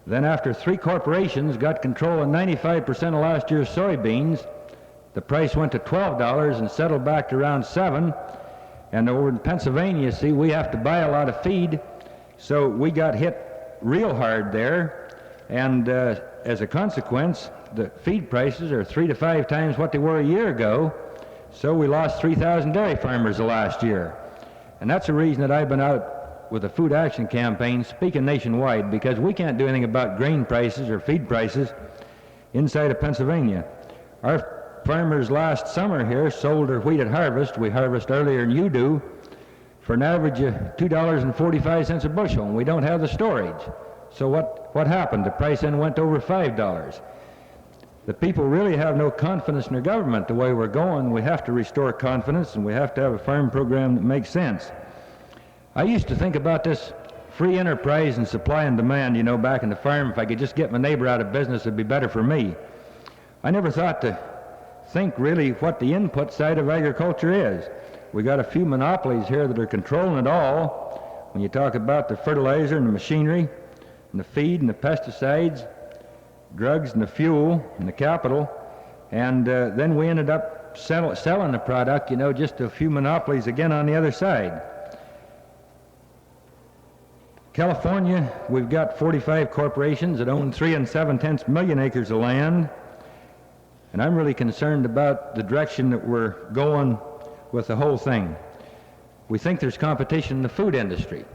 Then after 3 corporations got control of 95% of last year's soybeans, the price went to $12 and settled back to around $7. And over in Pennsylvania, see, we have to buy a lot of feed, so we got hit real hard there. And as a consequence, the feed prices are 3 to 5 times what they were a year ago. So we lost 3,000 dairy farmers the last year. And that's the reason that I've been out with a food action campaign speaking nationwide, because we can't do anything about grain prices or feed prices inside of Pennsylvania. Our farmers last summer here sold their wheat at harvest. We harvest earlier than you do, for an average of $2.45 a bushel, and we don't have the storage. So what happened? The price then went over $5. The people really have no confidence in their government the way we're going. We have to restore confidence, and we have to have a farm program that makes sense. I used to think about this free enterprise and supply and demand, you know, back in the farm. If I could just get my neighbor out of business, it'd be better for me. I never thought to think really what the input side of agriculture is. We got a few monopolies here that are controlling it all. When you talk about the fertilizer and the machinery and the feed and the pesticides, drugs and the fuel and the capital, and then we ended up selling the product, you know, just to a few monopolies again on the other side. California, we've got 45 corporations that own 3 7/10 million acres of land, and I'm really concerned about the direction that we're going with the whole thing. We think there's competition in the food industry.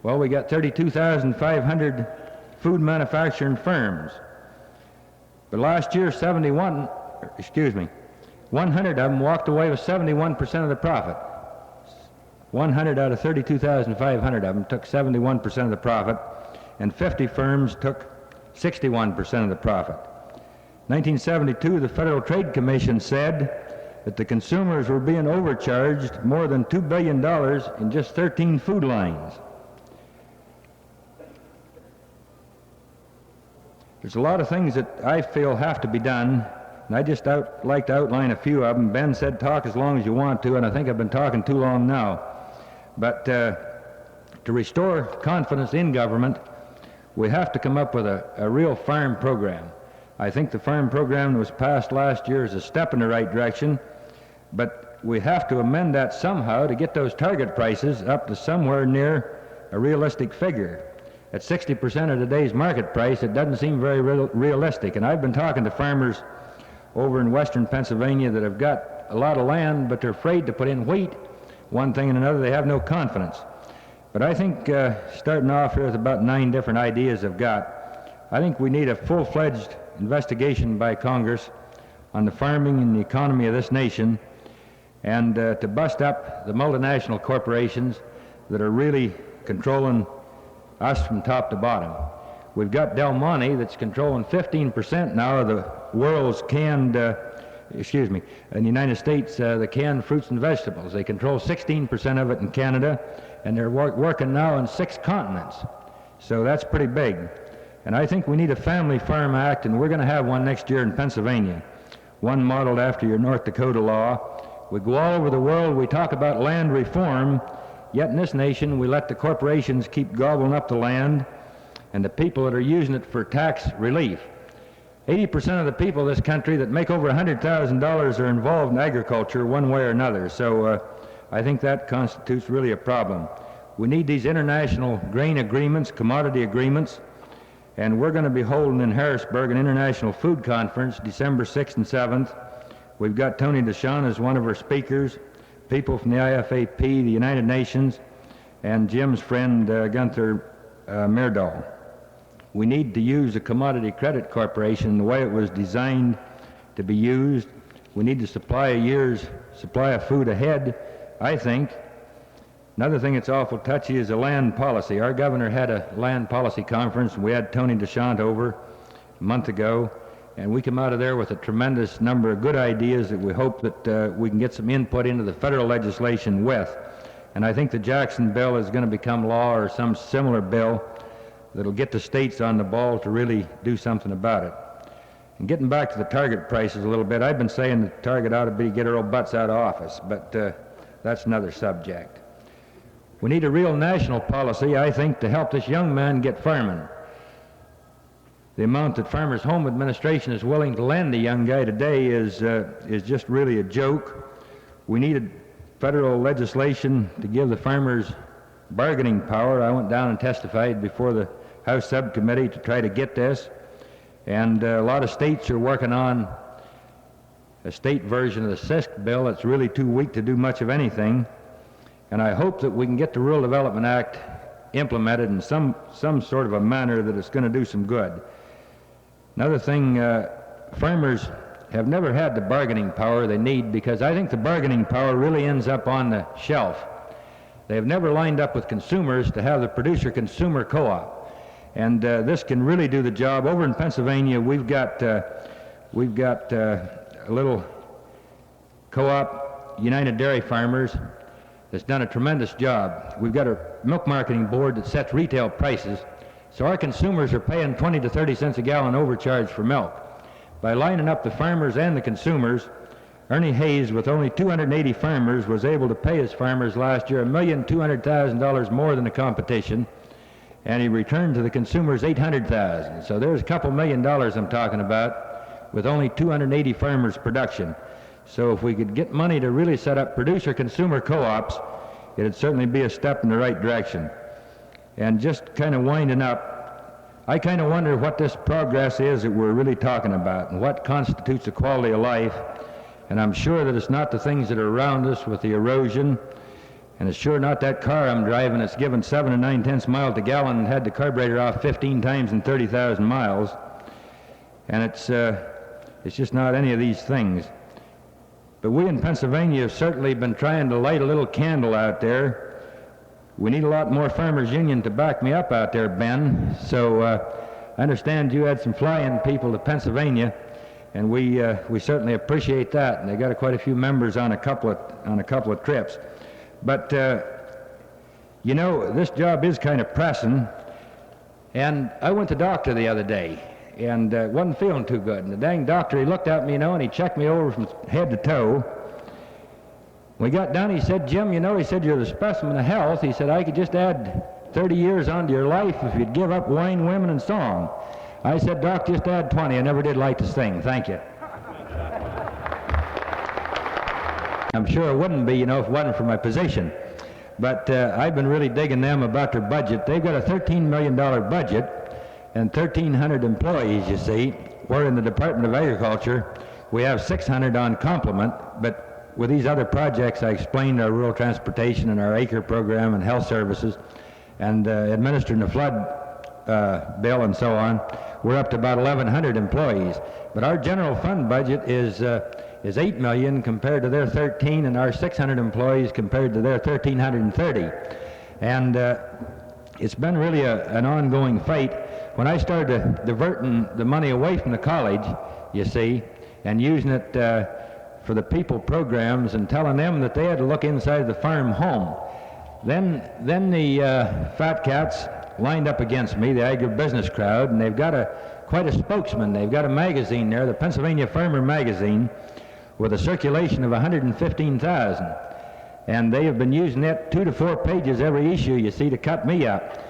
Well, we got 32,500 food manufacturing firms. But last year, 100 of them walked away with 71% of the profit. 100 out of 32,500 of them took 71% of the profit, and 50 firms took 61% of the profit. 1972, the Federal Trade Commission said that the consumers were being overcharged more than $2 billion in just 13 food lines. There's a lot of things that I feel have to be done, and I just like to outline a few of them. Ben said talk as long as you want to, and I think I've been talking too long now. But to restore confidence in government, we have to come up with a real farm program. I think the farm program that was passed last year is a step in the right direction, but we have to amend that somehow to get those target prices up to somewhere near a realistic figure. At 60% of today's market price, it doesn't seem very realistic. And I've been talking to farmers over in western Pennsylvania that have got a lot of land, but they're afraid to put in wheat. One thing and another, they have no confidence. But I think starting off here with about 9 different ideas I've got, I think we need a full-fledged investigation by Congress on the farming and the economy of this nation, and to bust up the multinational corporations that are really controlling us from top to bottom. We've got Del Monte that's controlling 15% now of the world's canned, in the United States, the canned fruits and vegetables. They control 16% of it in Canada, and they're working now on 6 continents. So that's pretty big. And I think we need a Family Farm Act, and we're going to have one next year in Pennsylvania, one modeled after your North Dakota law. We go all over the world, we talk about land reform, yet in this nation we let the corporations keep gobbling up the land and the people that are using it for tax relief. 80% of the people in this country that make over $100,000 are involved in agriculture one way or another. So I think that constitutes really a problem. We need these international grain agreements, commodity agreements, and we're going to be holding in Harrisburg an international food conference December 6th and 7th. We've got Tony DeShawn as one of our speakers, people from the IFAP, the United Nations, and Jim's friend Gunther Myrdal. We need to use a commodity credit corporation the way it was designed to be used. We need to supply a year's supply of food ahead, I think. Another thing that's awful touchy is the land policy. Our governor had a land policy conference, and we had Tony DeShawn over a month ago, and we come out of there with a tremendous number of good ideas that we hope that we can get some input into the federal legislation with. And I think the Jackson bill is going to become law, or some similar bill that'll get the states on the ball to really do something about it. And getting back to the target prices a little bit, I've been saying the target ought to be get our old butts out of office, but that's another subject. We need a real national policy, I think, to help this young man get farming. The amount that Farmers Home Administration is willing to lend a young guy today is just really a joke. We needed federal legislation to give the farmers bargaining power. I went down and testified before the House subcommittee to try to get this, and a lot of states are working on a state version of the SISC bill that's really too weak to do much of anything. And I hope that we can get the Rural Development Act implemented in some sort of a manner that it's going to do some good. Another thing, farmers have never had the bargaining power they need, because I think the bargaining power really ends up on the shelf. They have never lined up with consumers to have the producer-consumer co-op. And this can really do the job. Over in Pennsylvania, we've got a little co-op, United Dairy Farmers, that's done a tremendous job. We've got a milk marketing board that sets retail prices, so our consumers are paying 20 to 30 cents a gallon overcharge for milk. By lining up the farmers and the consumers, Ernie Hayes, with only 280 farmers, was able to pay his farmers last year $1,200,000 more than the competition, and he returned to the consumers $800,000. So there's a couple $1 million I'm talking about with only 280 farmers' production. So if we could get money to really set up producer-consumer co-ops, it'd certainly be a step in the right direction. And just kind of winding up, I kind of wonder what this progress is that we're really talking about and what constitutes a quality of life. And I'm sure that it's not the things that are around us with the erosion, and it's sure not that car I'm driving that's given 7 9/10 miles to gallon and had the carburetor off 15 times in 30,000 miles. And it's just not any of these things. But we in Pennsylvania have certainly been trying to light a little candle out there. We need a lot more Farmers Union to back me up out there, Ben. So I understand you had some fly-in people to Pennsylvania, and we certainly appreciate that. And they got quite a few members on a couple of trips. But you know, this job is kind of pressing. And I went to the doctor the other day, and wasn't feeling too good. And the dang doctor, he looked at me, you know, and he checked me over from head to toe. When we got done, he said, Jim, you know, he said, you're the specimen of health. He said, I could just add 30 years onto your life if you'd give up wine, women, and song. I said, Doc, just add 20. I never did like to sing. Thank you. I'm sure it wouldn't be, you know, if it wasn't for my position. But I've been really digging them about their budget. They've got a $13 million budget and 1,300 employees, you see. We're in the Department of Agriculture. We have 600 on complement, but with these other projects I explained, our rural transportation and our acre program and health services and administering the flood bill and so on, we're up to about 1,100 employees. But our general fund budget is $8 million compared to their 13, and our 600 employees compared to their 1,330. And it's been really an ongoing fight. When I started diverting the money away from the college, you see, and using it for the people programs and telling them that they had to look inside the farm home, then the fat cats lined up against me, the agribusiness crowd, and they've got quite a spokesman. They've got a magazine there, the Pennsylvania Farmer Magazine, with a circulation of 115,000. And they have been using it 2 to 4 pages every issue, you see, to cut me up.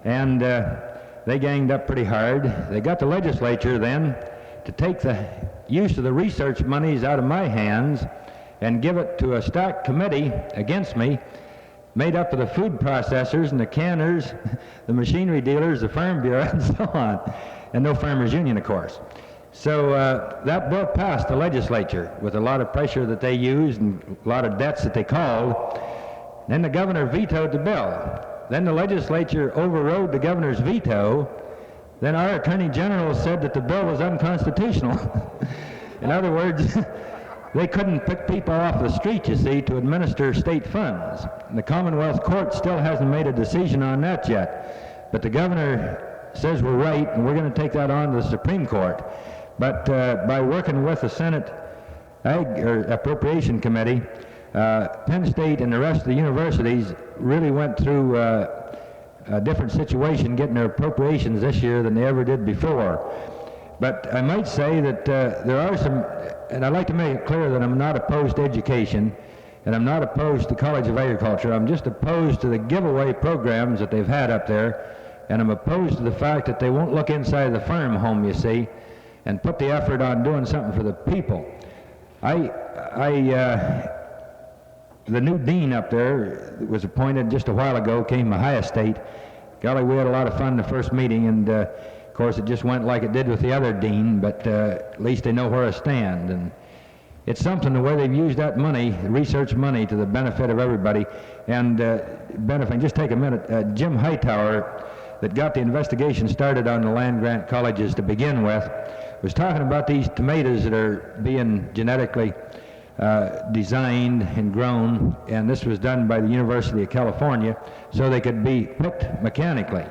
And they ganged up pretty hard. They got the legislature then to take the use of the research monies out of my hands and give it to a stacked committee against me, made up of the food processors and the canners, the machinery dealers, the Farm Bureau, and so on, and no Farmers Union, of course. So that bill passed the legislature with a lot of pressure that they used and a lot of debts that they called. Then the governor vetoed the bill. Then the legislature overrode the governor's veto. Then our attorney general said that the bill was unconstitutional. In other words, they couldn't pick people off the street, you see, to administer state funds. And the Commonwealth Court still hasn't made a decision on that yet. But the governor says we're right, and we're going to take that on to the Supreme Court. But by working with the Senate Appropriation Committee, Penn State and the rest of the universities really went through a different situation getting their appropriations this year than they ever did before. But I might say that there are some, and I'd like to make it clear that I'm not opposed to education, and I'm not opposed to College of Agriculture. I'm just opposed to the giveaway programs that they've had up there, and I'm opposed to the fact that they won't look inside the farm home, you see, and put the effort on doing something for the people. The new dean up there that was appointed just a while ago, came from Ohio State. Golly, we had a lot of fun in the first meeting, and of course it just went like it did with the other dean, but at least they know where I stand. And it's something the way they've used that money, research money, to the benefit of everybody. And just take a minute, Jim Hightower, that got the investigation started on the land-grant colleges to begin with, was talking about these tomatoes that are being genetically designed and grown, and this was done by the University of California so they could be picked mechanically.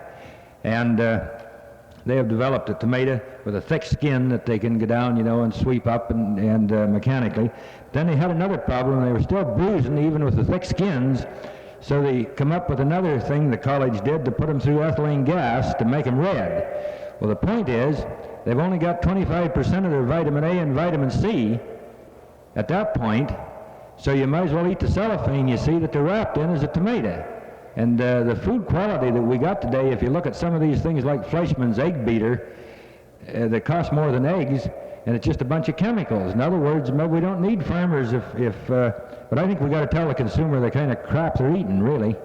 And they have developed a tomato with a thick skin that they can go down, you know, and sweep up and mechanically. Then they had another problem. They were still bruising even with the thick skins, so they come up with another thing the college did to put them through ethylene gas to make them red. Well, the point is, they've only got 25% of their vitamin A and vitamin C at that point, so you might as well eat the cellophane, you see, that they're wrapped in as a tomato. And the food quality that we got today, if you look at some of these things like Fleischmann's egg beater, that cost more than eggs, and it's just a bunch of chemicals. In other words, we don't need farmers but I think we got to tell the consumer the kind of crap they're eating, really.